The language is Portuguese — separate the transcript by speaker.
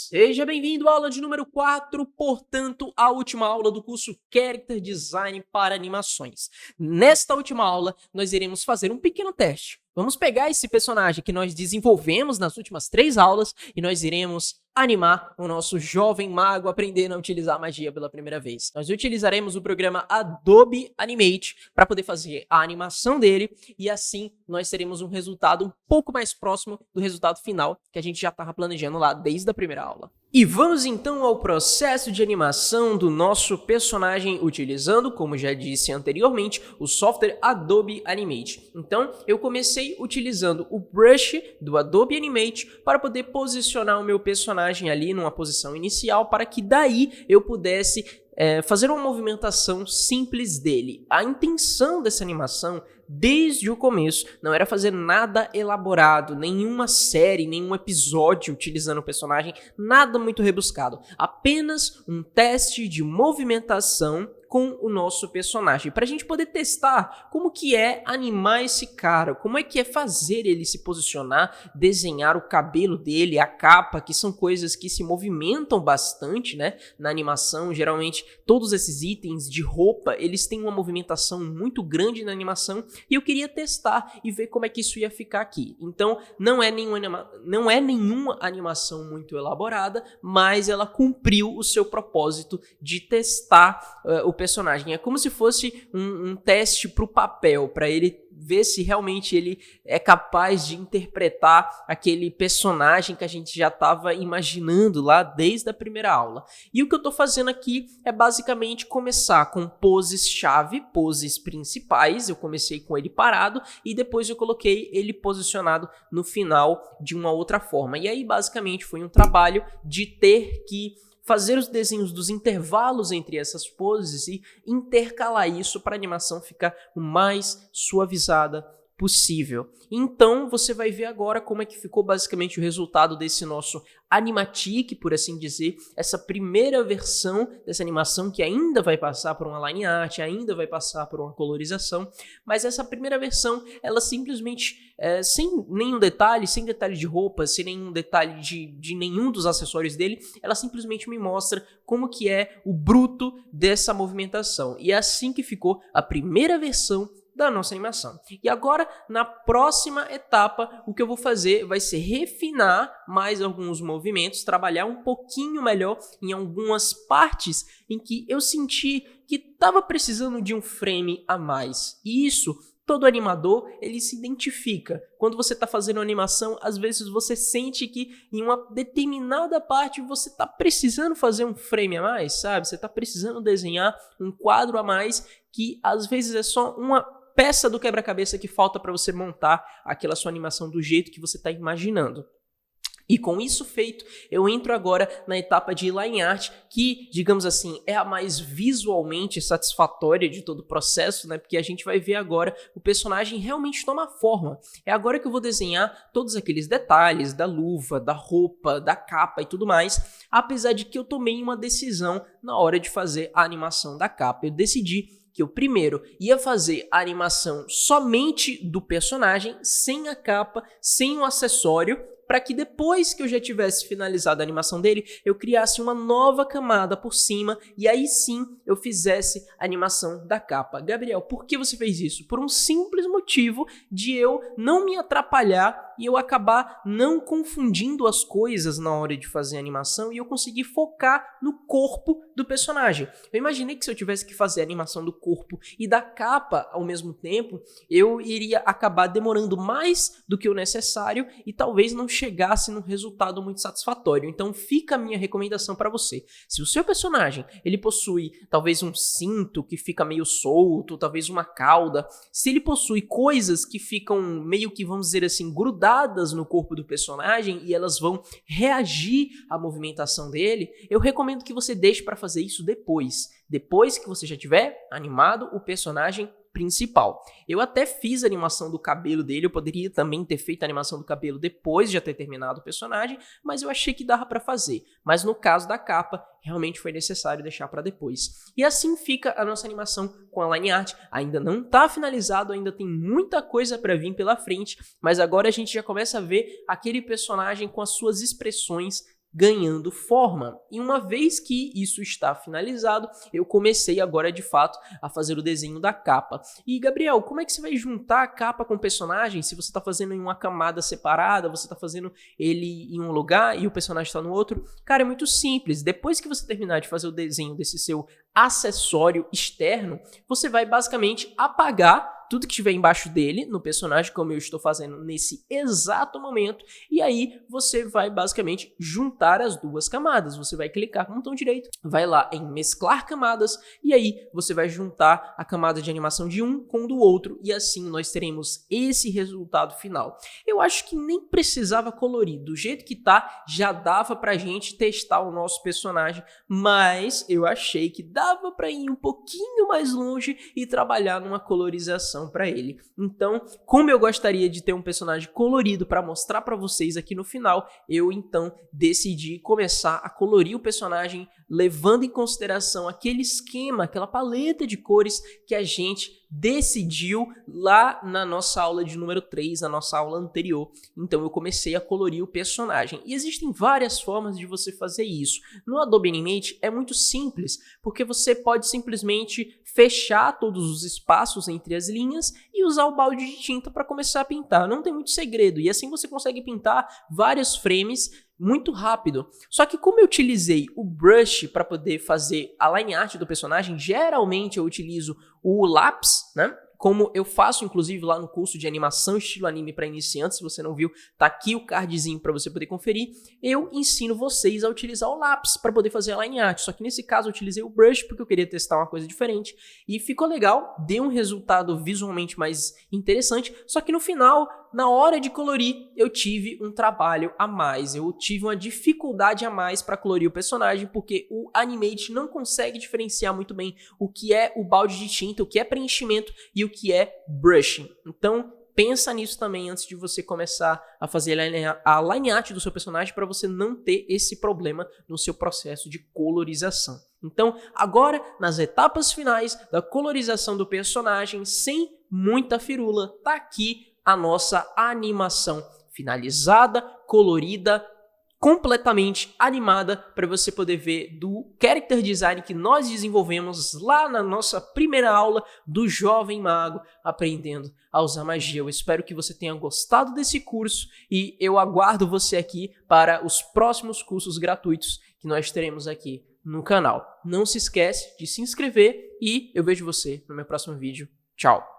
Speaker 1: Seja bem-vindo à aula de número 4, portanto, a última aula do curso Character Design para Animações. Nesta última aula, nós iremos fazer um pequeno teste. Vamos pegar esse personagem que nós desenvolvemos nas últimas 3 aulas e nós iremos animar o nosso jovem mago aprendendo a utilizar magia pela primeira vez. Nós utilizaremos o programa Adobe Animate para poder fazer a animação dele e assim nós teremos um resultado um pouco mais próximo do resultado final que a gente já estava planejando lá desde a primeira aula. E vamos então ao processo de animação do nosso personagem utilizando, como já disse anteriormente, o software Adobe Animate. Então, eu comecei utilizando o brush do Adobe Animate para poder posicionar o meu personagem ali numa posição inicial para que daí eu pudesse fazer uma movimentação simples dele. A intenção dessa animação, desde o começo, não era fazer nada elaborado, nenhuma série, nenhum episódio utilizando o personagem, nada muito rebuscado. Apenas um teste de movimentação com o nosso personagem, para a gente poder testar como que é animar esse cara, como é que é fazer ele se posicionar, desenhar o cabelo dele, a capa, que são coisas que se movimentam bastante, né, na animação. Geralmente todos esses itens de roupa, eles têm uma movimentação muito grande na animação e eu queria testar e ver como é que isso ia ficar aqui. Então não é nenhuma animação muito elaborada, mas ela cumpriu o seu propósito de testar o personagem. É como se fosse um teste para o papel, para ele ver se realmente ele é capaz de interpretar aquele personagem que a gente já estava imaginando lá desde a primeira aula. E o que eu estou fazendo aqui é basicamente começar com poses-chave, poses principais. Eu comecei com ele parado e depois eu coloquei ele posicionado no final de uma outra forma. E aí basicamente foi um trabalho de ter que fazer os desenhos dos intervalos entre essas poses e intercalar isso para a animação ficar o mais suavizada possível. Então você vai ver agora como é que ficou basicamente o resultado desse nosso animatic, por assim dizer, essa primeira versão dessa animação que ainda vai passar por uma line art, ainda vai passar por uma colorização, mas essa primeira versão, ela simplesmente, sem nenhum detalhe, sem detalhe de roupa, sem nenhum detalhe de nenhum dos acessórios dele, ela simplesmente me mostra como que é o bruto dessa movimentação. E é assim que ficou a primeira versão da nossa animação. E agora, na próxima etapa, o que eu vou fazer vai ser refinar mais alguns movimentos, trabalhar um pouquinho melhor em algumas partes em que eu senti que estava precisando de um frame a mais. E isso, todo animador, ele se identifica. Quando você está fazendo uma animação, às vezes você sente que em uma determinada parte você está precisando fazer um frame a mais, sabe? Você está precisando desenhar um quadro a mais que às vezes é só uma peça do quebra-cabeça que falta para você montar aquela sua animação do jeito que você está imaginando. E com isso feito, eu entro agora na etapa de line art, que, digamos assim, é a mais visualmente satisfatória de todo o processo, né? Porque a gente vai ver agora o personagem realmente tomar forma. É agora que eu vou desenhar todos aqueles detalhes da luva, da roupa, da capa e tudo mais, apesar de que eu tomei uma decisão na hora de fazer a animação da capa. Eu decidi que eu primeiro ia fazer a animação somente do personagem, sem a capa, sem o acessório, para que depois que eu já tivesse finalizado a animação dele, eu criasse uma nova camada por cima e aí sim eu fizesse a animação da capa. Gabriel, por que você fez isso? Por um simples motivo de eu não me atrapalhar e eu acabar não confundindo as coisas na hora de fazer a animação e eu conseguir focar no corpo do personagem. Eu imaginei que se eu tivesse que fazer a animação do corpo e da capa ao mesmo tempo, eu iria acabar demorando mais do que o necessário e talvez não chegasse num resultado muito satisfatório. Então fica a minha recomendação para você. Se o seu personagem ele possui talvez um cinto que fica meio solto, talvez uma cauda, se ele possui coisas que ficam meio que, vamos dizer assim, grudadas no corpo do personagem e elas vão reagir à movimentação dele, eu recomendo que você deixe para fazer isso depois que você já tiver animado o personagem principal. Eu até fiz a animação do cabelo dele, eu poderia também ter feito a animação do cabelo depois de já ter terminado o personagem, mas eu achei que dava para fazer. Mas no caso da capa, realmente foi necessário deixar para depois. E assim fica a nossa animação com a line art. Ainda não está finalizado, ainda tem muita coisa para vir pela frente, mas agora a gente já começa a ver aquele personagem com as suas expressões ganhando forma. E uma vez que isso está finalizado, eu comecei agora de fato a fazer o desenho da capa. E Gabriel, como é que você vai juntar a capa com o personagem se você está fazendo em uma camada separada, você está fazendo ele em um lugar e o personagem está no outro? Cara, é muito simples. Depois que você terminar de fazer o desenho desse seu acessório externo, você vai basicamente apagar tudo que estiver embaixo dele, no personagem, como eu estou fazendo nesse exato momento, e aí você vai basicamente juntar as duas camadas. Você vai clicar com o botão direito, vai lá em mesclar camadas, e aí você vai juntar a camada de animação de um com o do outro, e assim nós teremos esse resultado final. Eu acho que nem precisava colorir, do jeito que tá, já dava pra gente testar o nosso personagem, mas eu achei que dava pra ir um pouquinho mais longe e trabalhar numa colorização para ele. Então, como eu gostaria de ter um personagem colorido para mostrar para vocês aqui no final, eu então decidi começar a colorir o personagem levando em consideração aquele esquema, aquela paleta de cores que a gente decidiu lá na nossa aula de número 3, na nossa aula anterior. Então eu comecei a colorir o personagem. E existem várias formas de você fazer isso. No Adobe Animate é muito simples, porque você pode simplesmente fechar todos os espaços entre as linhas e usar o balde de tinta para começar a pintar. Não tem muito segredo. E assim você consegue pintar vários frames muito rápido. Só que como eu utilizei o brush para poder fazer a line art do personagem, geralmente eu utilizo o lápis, né? Como eu faço, inclusive, lá no curso de animação estilo anime para iniciantes. Se você não viu, tá aqui o cardzinho para você poder conferir. Eu ensino vocês a utilizar o lápis para poder fazer a line art. Só que nesse caso eu utilizei o brush porque eu queria testar uma coisa diferente. E ficou legal, deu um resultado visualmente mais interessante. Só que no final, na hora de colorir, eu tive um trabalho a mais. Eu tive uma dificuldade a mais para colorir o personagem, porque o Animate não consegue diferenciar muito bem o que é o balde de tinta, o que é preenchimento e o que é brushing. Então, pensa nisso também antes de você começar a fazer a line art do seu personagem para você não ter esse problema no seu processo de colorização. Então, agora, nas etapas finais da colorização do personagem, sem muita firula, tá aqui a nossa animação finalizada, colorida, completamente animada para você poder ver do character design que nós desenvolvemos lá na nossa primeira aula do Jovem Mago aprendendo a usar magia. Eu espero que você tenha gostado desse curso e eu aguardo você aqui para os próximos cursos gratuitos que nós teremos aqui no canal. Não se esquece de se inscrever e eu vejo você no meu próximo vídeo. Tchau!